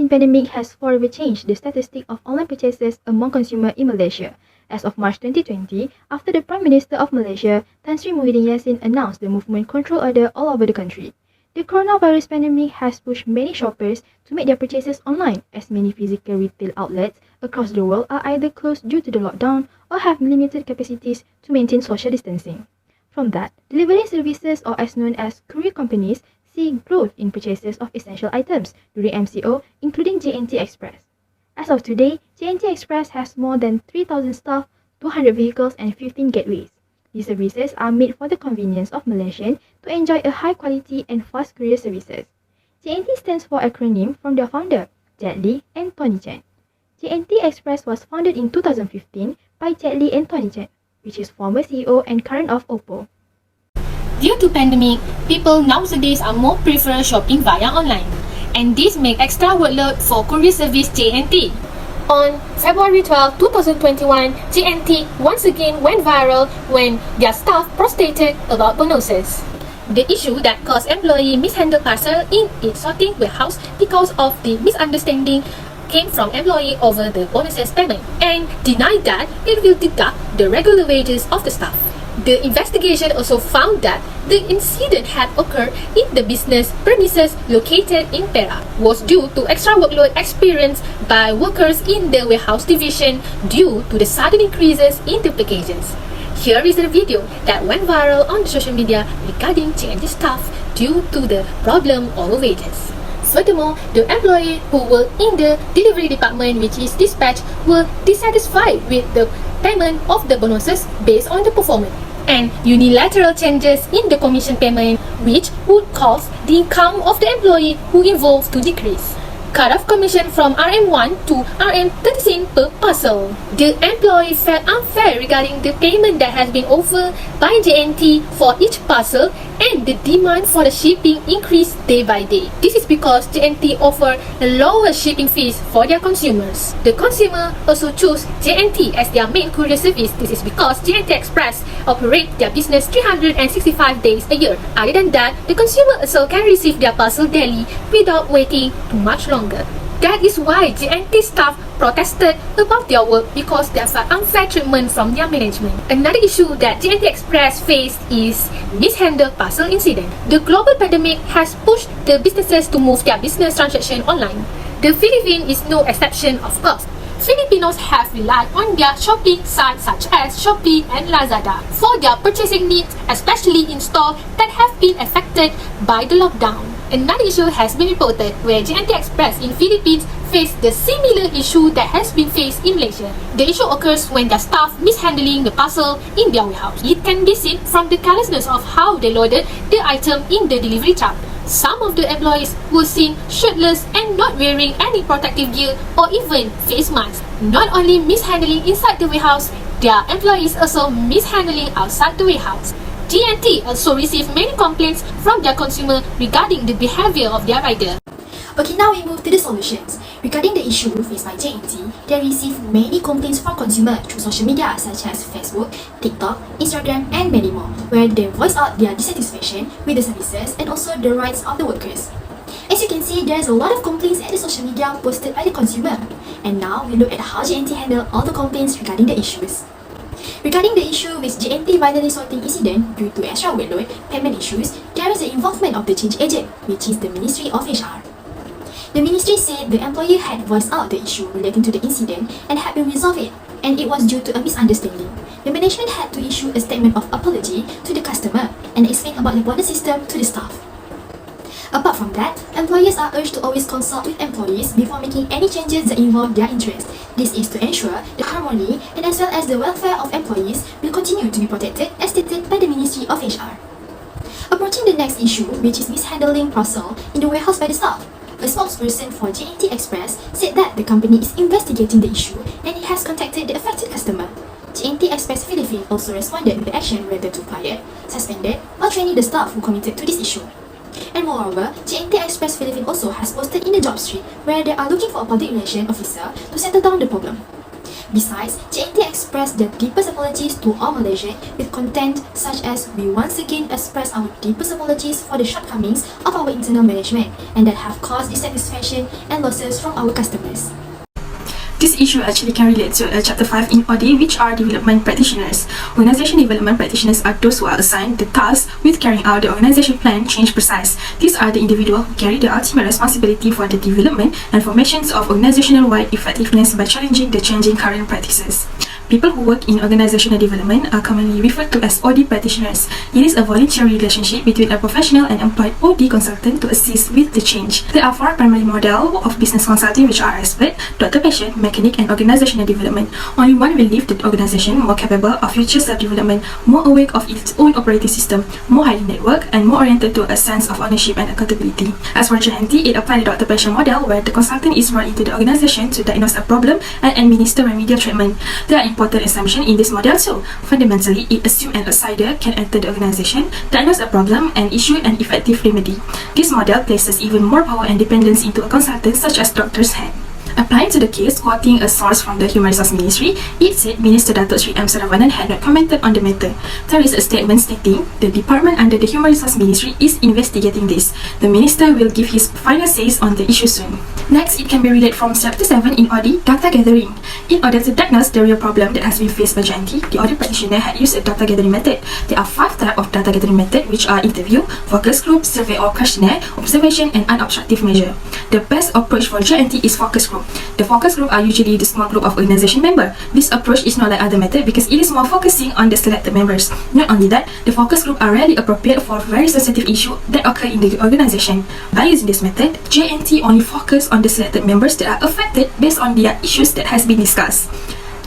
COVID-19 pandemic has forever changed the statistic of online purchases among consumers in Malaysia. As of March 2020, after the Prime Minister of Malaysia, Tan Sri Muhyiddin Yassin announced the movement control order all over the country. The coronavirus pandemic has pushed many shoppers to make their purchases online, as many physical retail outlets across the world are either closed due to the lockdown or have limited capacities to maintain social distancing. From that, delivery services, or as known as courier companies, see growth in purchases of essential items during MCO, including JNT Express. As of today, JNT Express has more than 3,000 staff, 200 vehicles, and 15 gateways. These services are made for the convenience of Malaysians to enjoy a high quality and fast courier services. JNT stands for acronym from their founder, Jet Li and Tony Chen. JNT Express was founded in 2015 by Jet Li and Tony Chen, which is former CEO and current of Oppo. Due to pandemic, people nowadays are more prefer shopping via online, and this make extra workload for courier service JNT. On February 12, 2021, JNT once again went viral when their staff protested about bonuses. The issue that caused employee mishandle parcel in its sorting warehouse because of the misunderstanding came from employee over the bonuses payment and denied that it will deduct the regular wages of the staff. The investigation also found that the incident had occurred in the business premises located in Perak was due to extra workload experienced by workers in the warehouse division due to the sudden increases in the packages. Here is a video that went viral on social media regarding JNT staff due to the problem over wages. Furthermore, the employee who were in the delivery department, which is dispatch, were dissatisfied with the payment of the bonuses based on the performance and unilateral changes in the commission payment, which would cause the income of the employee who involved to decrease. Cut-off commission from RM1 to RM13 per parcel. The employee felt unfair regarding the payment that has been offered by JNT for each parcel, and the demand for the shipping increased day by day. This is because JNT offer lower shipping fees for their consumers. The consumer also choose JNT as their main courier service. This is because JNT Express operate their business 365 days a year. Other than that, the consumer also can receive their parcel daily without waiting too much longer. That is why JNT staff protested about their work because they felt unfair treatment from their management. Another issue that JNT Express faced is mishandled parcel incident. The global pandemic has pushed the businesses to move their business transaction online. The Philippines is no exception, of course. Filipinos have relied on their shopping sites such as Shopee and Lazada for their purchasing needs, especially in stores that have been affected by the lockdown. Another issue has been reported where JNT Express in Philippines faced the similar issue that has been faced in Malaysia. The issue occurs when their staff mishandling the parcel in their warehouse. It can be seen from the carelessness of how they loaded the item in the delivery truck. Some of the employees were seen shirtless and not wearing any protective gear or even face masks. Not only mishandling inside the warehouse, their employees also mishandling outside the warehouse. JNT also received many complaints from their consumer regarding the behavior of their rider. Okay, now we move to the solutions. Regarding the issue faced by JNT, they received many complaints from consumers through social media such as Facebook, TikTok, Instagram, and many more, where they voice out their dissatisfaction with the services and also the rights of the workers. As you can see, there's a lot of complaints at the social media posted by the consumer. And now we look at how JNT handled all the complaints regarding the issues. Regarding the issue with JNT violently sorting incident due to extra workload payment issues, there is the involvement of the change agent, which is the Ministry of HR. The ministry said the employee had voiced out the issue relating to the incident and had been resolved it, and it was due to a misunderstanding. The management had to issue a statement of apology to the customer and explain about the bonus system to the staff. Apart from that, employers are urged to always consult with employees before making any changes that involve their interests. This is to ensure the harmony and as well as the welfare of employees will continue to be protected as stated by the Ministry of HR. Approaching the next issue, which is mishandling parcel in the warehouse by the staff, a spokesperson for JNT Express said that the company is investigating the issue and it has contacted the affected customer. JNT Express Philippines also responded with the action whether to fire, suspended, or training the staff who committed to this issue. And moreover, JNT Express Philippines also has posted in the job street where they are looking for a public relation officer to settle down the problem. Besides, JNT expressed their deepest apologies to all Malaysians with content such as we once again express our deepest apologies for the shortcomings of our internal management and that have caused dissatisfaction and losses from our customers. This issue actually can relate to Chapter 5 in OD, which are development practitioners. Organization development practitioners are those who are assigned the task with carrying out the organization plan change precise. These are the individuals who carry the ultimate responsibility for the development and formations of organizational-wide effectiveness by challenging the changing current practices. People who work in organizational development are commonly referred to as OD practitioners. It is a voluntary relationship between a professional and employed OD consultant to assist with the change. There are four primary models of business consulting, which are expert, doctor-patient, mechanic, and organizational development. Only one will leave the organization more capable of future self-development, more aware of its own operating system, more highly networked, and more oriented to a sense of ownership and accountability. As for JNT, it applies the doctor-patient model, where the consultant is brought into the organization to diagnose a problem and administer remedial treatment. There are important assumptions in this model too. Fundamentally, it assumes an outsider can enter the organization, diagnose a problem, and issue an effective remedy. This model places even more power and dependence into a consultant such as doctor's hand. Applying to the case, quoting a source from the Human Resource Ministry, it said Minister Datuk Sri M. Saravanan had not commented on the matter. There is a statement stating the department under the Human Resource Ministry is investigating this. The Minister will give his final says on the issue soon. Next, it can be related from Chapter 7 in audit, data gathering. In order to diagnose the real problem that has been faced by JNT, the audit practitioner had used a data gathering method. There are 5 types of data gathering method, which are interview, focus group, survey or questionnaire, observation, and unobstructive measure. The best approach for JNT is focus group. The focus group are usually the small group of organization members. This approach is not like other method because it is more focusing on the selected members. Not only that, the focus group are rarely appropriate for very sensitive issues that occur in the organization. By using this method, JNT only focus on the selected members that are affected based on their issues that has been discussed.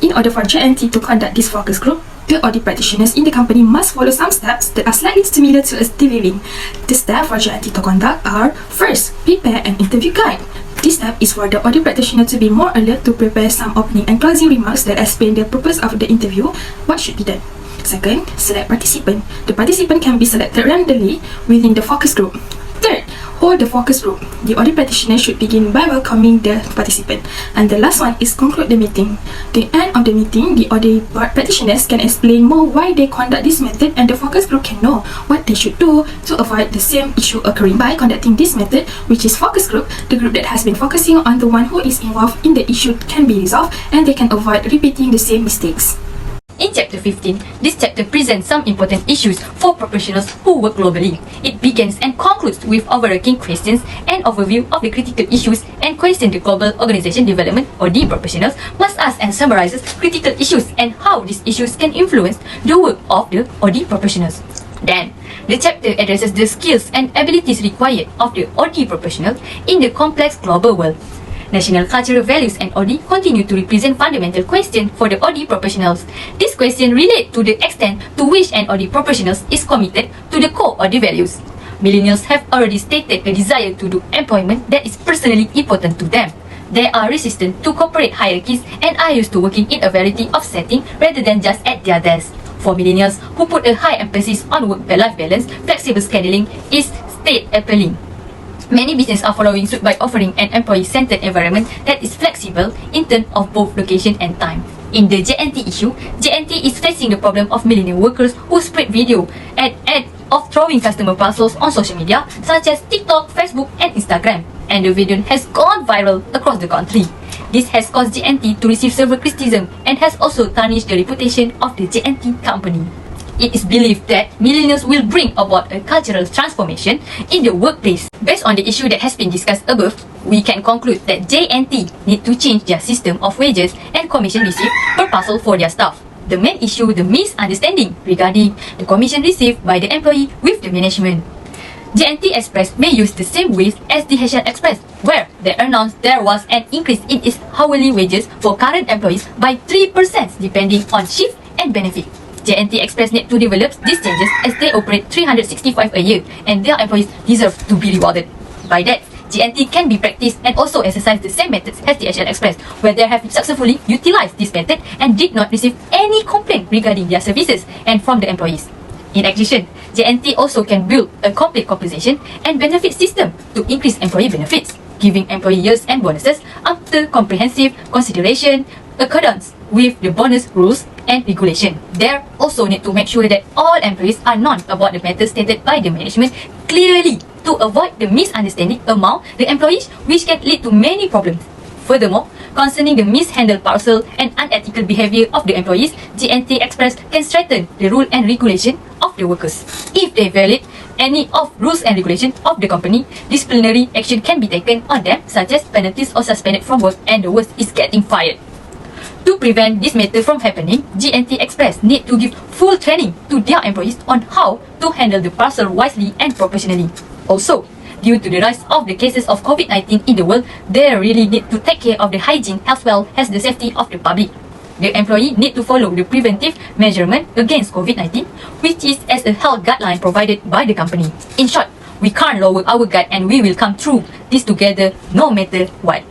In order for JNT to conduct this focus group, the audit practitioners in the company must follow some steps that are slightly similar to a TVing. The steps for JNT to conduct are: first, prepare an interview guide. This step is for the audit practitioner to be more alert to prepare some opening and closing remarks that explain the purpose of the interview, what should be done. Second, select participant. The participant can be selected randomly within the focus group. Third, hold the focus group. The audit practitioner should begin by welcoming the participant. And the last one is conclude the meeting. The end of the meeting, the audit practitioners can explain more why they conduct this method, and the focus group can know what they should do to avoid the same issue occurring. By conducting this method, which is focus group, the group that has been focusing on the one who is involved in the issue can be resolved, and they can avoid repeating the same mistakes. In Chapter 15, this chapter presents some important issues for professionals who work globally. It begins and concludes with overarching questions and overview of the critical issues and questions the global organization development or D professionals must ask, and summarizes critical issues and how these issues can influence the work of the OD professionals. Then, the chapter addresses the skills and abilities required of the OD professionals in the complex global world. National cultural values and OD continue to represent fundamental questions for the OD professionals. This question relate to the extent to which an OD professional is committed to the core OD values. Millennials have already stated a desire to do employment that is personally important to them. They are resistant to corporate hierarchies and are used to working in a variety of settings rather than just at their desk. For millennials who put a high emphasis on work-life balance, flexible scheduling is state appealing. Many businesses are following suit by offering an employee-centered environment that is flexible in terms of both location and time. In the JNT issue, JNT is facing the problem of millennial workers who spread video and of throwing customer parcels on social media such as TikTok, Facebook, and Instagram, and the video has gone viral across the country. This has caused JNT to receive several criticism and has also tarnished the reputation of the JNT company. It is believed that millennials will bring about a cultural transformation in the workplace. Based on the issue that has been discussed above, we can conclude that JNT need to change their system of wages and commission received per parcel for their staff. The main issue, the misunderstanding regarding the commission received by the employee with the management. JNT Express may use the same ways as the HRM Express, where they announced there was an increase in its hourly wages for current employees by 3% depending on shift and benefit. JNT Express need to develop these changes as they operate 365 a year and their employees deserve to be rewarded. By that, JNT can be practiced and also exercise the same methods as the HRM Express, where they have successfully utilized this method and did not receive any complaint regarding their services and from the employees. In addition, JNT also can build a complete compensation and benefit system to increase employee benefits, giving employees and bonuses after comprehensive consideration accordance with the bonus rules and regulation. There also need to make sure that all employees are known about the matters stated by the management clearly to avoid the misunderstanding among the employees, which can lead to many problems. Furthermore, concerning the mishandled parcel and unethical behavior of the employees, GNT Express can strengthen the rule and regulation of the workers. If they violate any of rules and regulation of the company, disciplinary action can be taken on them, such as penalties or suspended from work, and the worst is getting fired. To prevent this matter from happening, GNT Express need to give full training to their employees on how to handle the parcel wisely and professionally. Also, due to the rise of the cases of COVID-19 in the world, they really need to take care of the hygiene as well as the safety of the public. The employee need to follow the preventive measurement against COVID-19, which is as a health guideline provided by the company. In short, we can't lower our guard and we will come through this together no matter what.